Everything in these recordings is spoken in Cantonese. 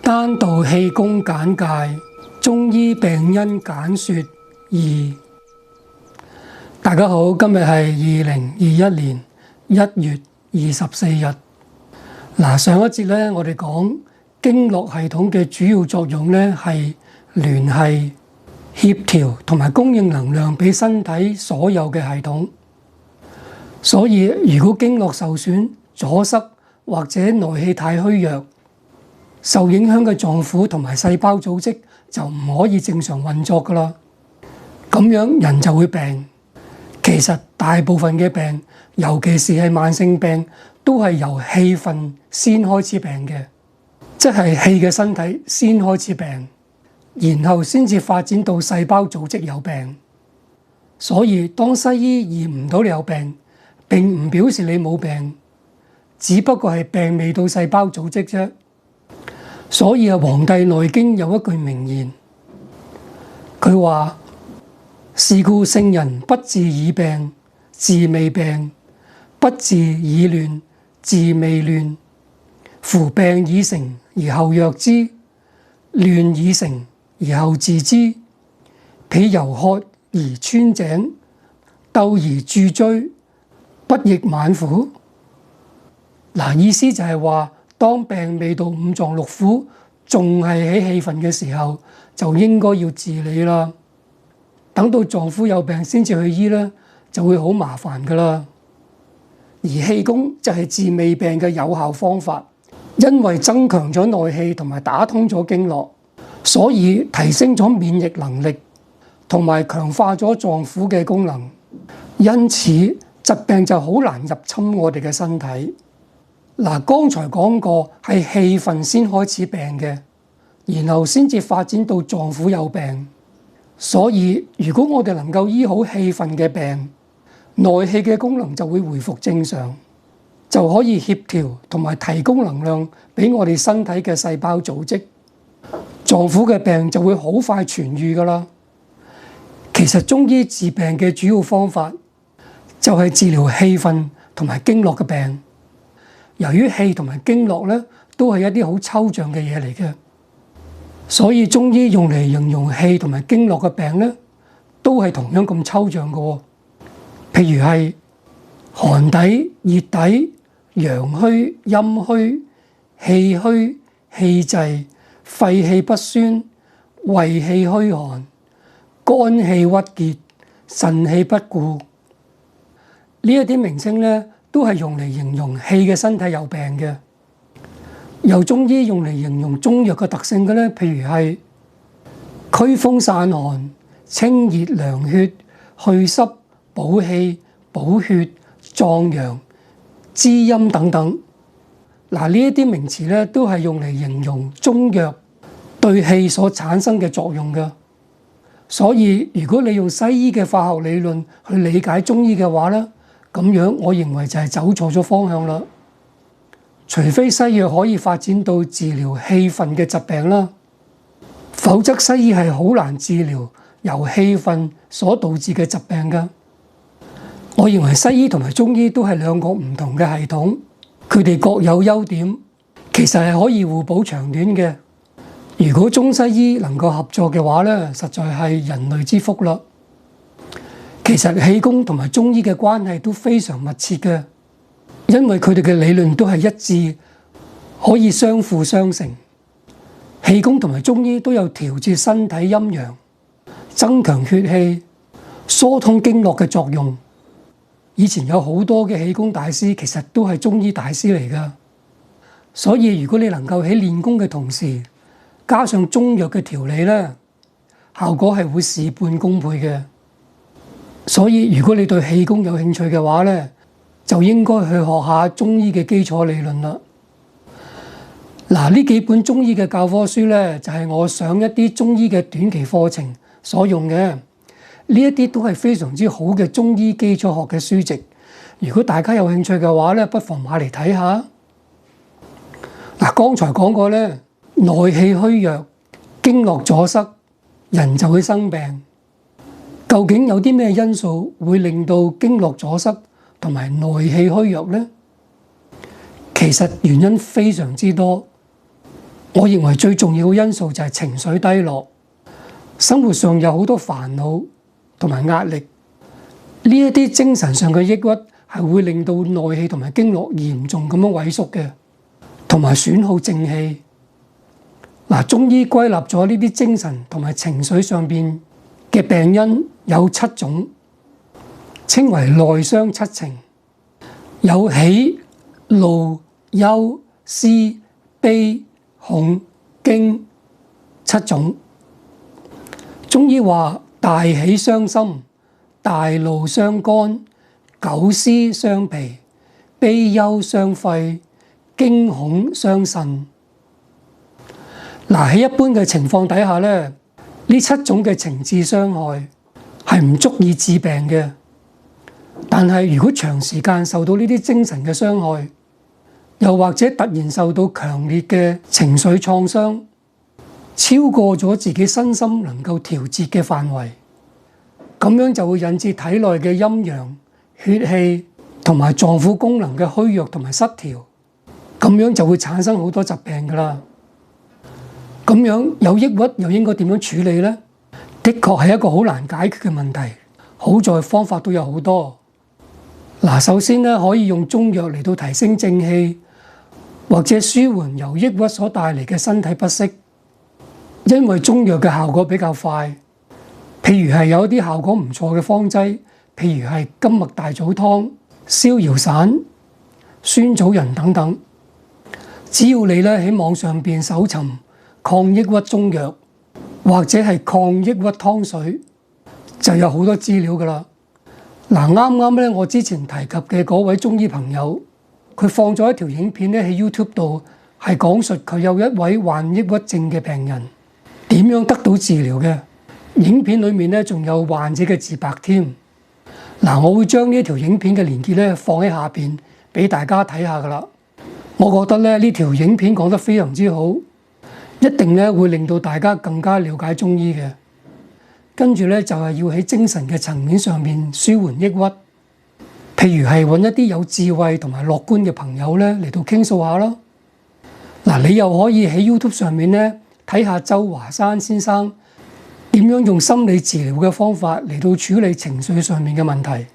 單道氣功簡介，中醫病因簡說2。大家好，今日係2021年1月24日。上一節咧，我哋講經絡系統嘅主要作用咧係聯繫、協調同埋供應能量俾身體所有嘅系統。所以如果經絡受損、阻塞或者內氣太虛弱，受影響嘅臟腑同埋細胞組織就唔可以正常運作㗎喇，咁樣人就會病。其實大部分嘅病，尤其是係慢性病，都係由氣分先開始病嘅，即係氣嘅身體先開始病，然後先至發展到細胞組織有病。所以當西醫驗唔到你有病，並唔表示你冇病，只不過係病未到細胞組織啫。所以《黃帝內經》有一句名言，佢話：是故聖人不治已病，治未病；不治已亂，治未亂。夫病已成而後藥之，亂已成而後治之。彼由渴而穿井，鬥而鑄錐，不亦晚乎？意思就係話，當病未到五臟六腑，仲係喺氣分嘅時候，就應該要治理啦。等到臟腑有病先至去醫咧，就會好麻煩噶啦。而氣功就係治未病嘅有效方法，因為增強咗內氣同埋打通咗經絡，所以提升咗免疫能力，同埋強化咗臟腑嘅功能。因此疾病就好難入侵我哋嘅身體。剛才講過係氣分先開始病嘅，然後先至發展到臟腑有病。所以如果我哋能夠醫好氣分嘅病，內氣嘅功能就會回復正常，就可以協調同埋提供能量俾我哋身體嘅細胞組織，臟腑嘅病就會好快痊癒噶啦。其實中醫治病嘅主要方法就係治療氣分同埋經絡嘅病。由於氣同埋經絡咧都係一啲好抽象嘅嘢嚟嘅，所以中醫用嚟形容氣同埋經絡嘅病咧，都係同樣咁抽象嘅。譬如係寒底、熱底、陽虛、陰虛、氣虛、氣滯、肺氣不宣、胃氣虛寒、肝氣鬱結、腎氣不固，呢一啲名稱咧，都係用嚟形容氣嘅身體有病嘅。由中醫用嚟形容中藥嘅特性嘅咧，譬如係驅風散寒、清熱涼血、去濕補氣、補血、壯陽、滋陰等等。呢一啲名詞咧，都係用嚟形容中藥對氣所產生嘅作用嘅。所以如果你用西醫嘅化學理論去理解中醫嘅話咧，咁樣我認為就係走錯咗方向啦。除非西藥可以發展到治療氣分嘅疾病啦，否則西醫係好難治療由氣分所導致嘅疾病㗎。我認為西醫同埋中醫都係兩個唔同嘅系統，佢哋各有優點，其實係可以互補長短嘅。如果中西醫能夠合作嘅話咧，實在係人類之福啦。其實氣功同埋中醫嘅關係都非常密切嘅，因為佢哋嘅理論都係一致，可以相輔相成。氣功同埋中醫都有調節身體陰陽、增強血氣、疏通經絡嘅作用。以前有好多嘅氣功大師其實都係中醫大師嚟㗎，所以如果你能夠喺練功嘅同時加上中藥嘅調理咧，效果係會事半功倍嘅。所以如果你對氣功有興趣嘅話咧，就應該去學下中醫嘅基礎理論啦。呢幾本中醫嘅教科書咧，就係我上一啲中醫嘅短期課程所用嘅。呢一啲都係非常之好嘅中醫基礎學嘅書籍。如果大家有興趣嘅話咧，不妨買嚟睇下。剛才講過咧，內氣虛弱、經絡阻塞，人就會生病。究竟有啲咩因素會令到經絡阻塞同埋內氣虛弱呢？其實原因非常之多。我認為最重要嘅因素就係情緒低落，生活上有好多煩惱同埋壓力，呢一啲精神上嘅抑鬱係會令到內氣同埋經絡嚴重咁樣萎縮嘅，同埋損耗正氣。中醫歸納咗呢啲精神同埋情緒上邊嘅病因有7種，稱為內傷7情，有喜、怒、憂、思、悲、恐、驚7種。中醫話大喜傷心，大怒傷肝，久思傷脾，悲憂傷肺，驚恐傷腎。喺一般嘅情況底下咧，呢7種嘅情志傷害係唔足以致病嘅。但係如果長時間受到呢啲精神嘅傷害，又或者突然受到強烈嘅情緒創傷，超過咗自己身心能夠調節嘅範圍，咁樣就會引致體內嘅陰陽、血氣同埋臟腑功能嘅虛弱同埋失調，咁樣就會產生好多疾病㗎喇。咁樣有抑鬱又應該點樣處理呢？的確係一個好難解決嘅問題，好在方法都有好多。首先咧，可以用中藥嚟到提升正氣，或者舒緩由抑鬱所帶嚟嘅身體不適。因為中藥嘅效果比較快，譬如係有一啲效果唔錯嘅方劑，譬如係金麥大棗湯、逍遙散、酸棗仁等等。只要你咧喺網上邊搜尋抗抑鬱中藥，或者係抗抑鬱湯水，就有好多資料㗎喇。啱啱咧，我之前提及嘅嗰位中醫朋友，佢放咗一條影片咧喺 YouTube 度，係講述佢有一位患抑鬱症嘅病人點樣得到治療嘅。影片裡面咧仲有患者嘅自白添。我會將呢條影片嘅連結咧放喺下邊俾大家睇下㗎喇。我覺得咧呢條影片講得非常之好，一定咧會令到大家更加了解中醫嘅。跟住咧就係要喺精神嘅層面上面舒緩抑鬱，譬如係揾一啲有智慧同埋樂觀嘅朋友咧嚟到傾訴下咯。你又可以喺 YouTube 上面咧睇下周華山先生點樣用心理治療嘅方法嚟到處理情緒上面嘅問題。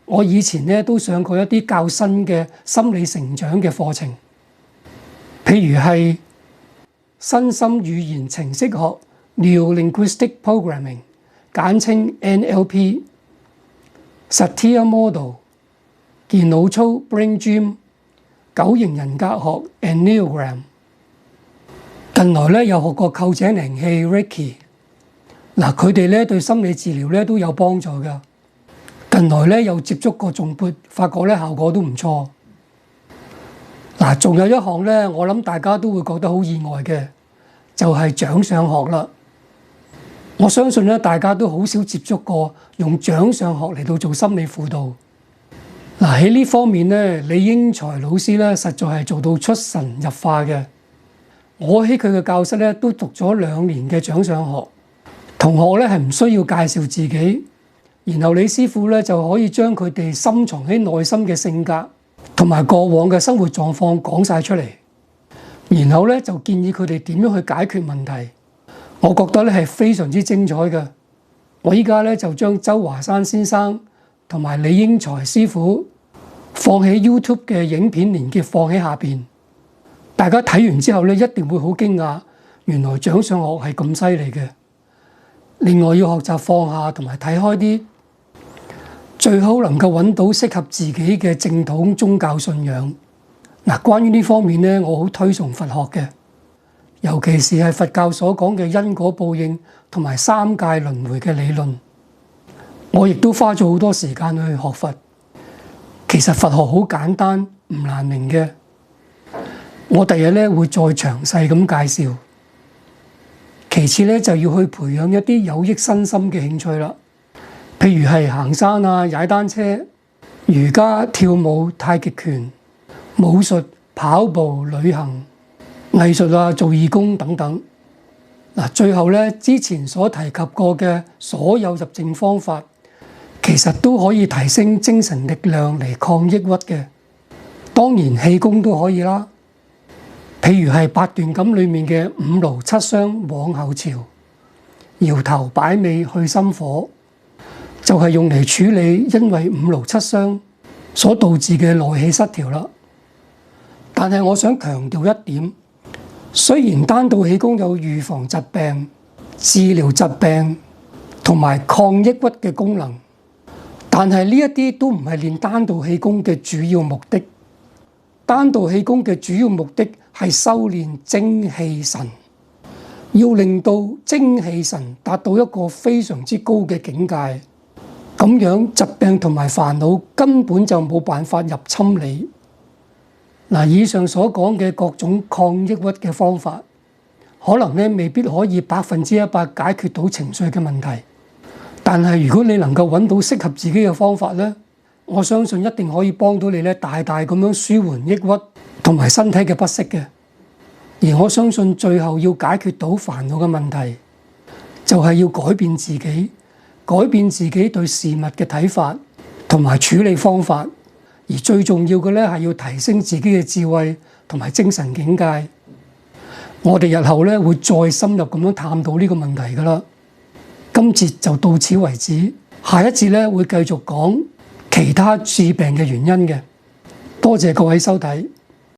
我以前咧都上過一啲較新嘅心理成長嘅課程，譬如係身心語言程式學 Neuro-linguistic Programming， 簡稱 NLP、Satir Model、健腦操 Brain Gym、九型人格學 Enneagram。近來咧又學過臼井靈氣 Reiki， 佢哋咧對心理治療咧都有幫助㗎。近來咧又接觸過頌缽，發覺咧效果都唔錯。仲有一項咧，我諗大家都會覺得好意外嘅，就係掌上學啦。我相信咧，大家都好少接觸過用掌上學嚟到做心理輔導。喺呢方面咧，李英才老師咧實在係做到出神入化嘅。我喺佢嘅教室咧都讀咗2年嘅掌上學，同學咧係唔需要介紹自己，然後李師傅咧就可以將佢哋深藏喺內心嘅性格同埋過往嘅生活狀況講晒出嚟，然後咧就建議佢哋點樣去解決問題。我覺得咧係非常之精彩嘅。我依家咧就將周華山先生同埋李英才師傅放喺 YouTube 嘅影片連結放喺下邊，大家睇完之後咧一定會好驚訝，原來掌上學係咁犀利嘅。另外要學習放下同埋睇開啲，最好能夠揾到適合自己嘅正統宗教信仰。關於呢方面咧，我好推崇佛學嘅。尤其是係佛教所講嘅因果報應同埋3界輪迴嘅理論，我亦都花咗好多時間去學佛。其實佛學好簡單，唔難明嘅。我第日咧會再詳細咁介紹。其次咧就要去培養一啲有益身心嘅興趣啦，譬如係行山啊、踩單車、瑜伽、跳舞、太極拳、武術、跑步、旅行、藝術啊、做義工等等。最後咧，之前所提及過嘅所有入靜方法，其實都可以提升精神力量嚟抗抑鬱嘅。當然氣功都可以啦。譬如係八段錦裏面嘅五勞七傷往後潮、搖頭擺尾去心火，就係用嚟處理因為五勞七傷所導致嘅內氣失調啦。但係我想強調一點，雖然單道氣功有預防疾病、治療疾病同埋抗抑鬱嘅功能，但係呢一啲都唔係練單道氣功嘅主要目的。單道氣功嘅主要目的係修練精氣神，要令到精氣神達到一個非常之高嘅境界，咁樣疾病同埋煩惱根本就冇辦法入侵你。嗱，以上所講嘅各種抗抑鬱嘅方法，可能咧未必可以100%解決到情緒嘅問題，但係如果你能夠揾到適合自己嘅方法咧，我相信一定可以幫到你咧，大大咁樣舒緩抑鬱同埋身體嘅不適嘅。而我相信最後要解決到煩惱嘅問題，就係要改變自己，改變自己對事物嘅睇法同埋處理方法。而最重要嘅咧，係要提升自己嘅智慧同埋精神境界。我哋日後咧會再深入咁樣探討呢個問題㗎喇。今節就到此為止，下一節咧會繼續講其他致病嘅原因嘅。多謝各位收睇。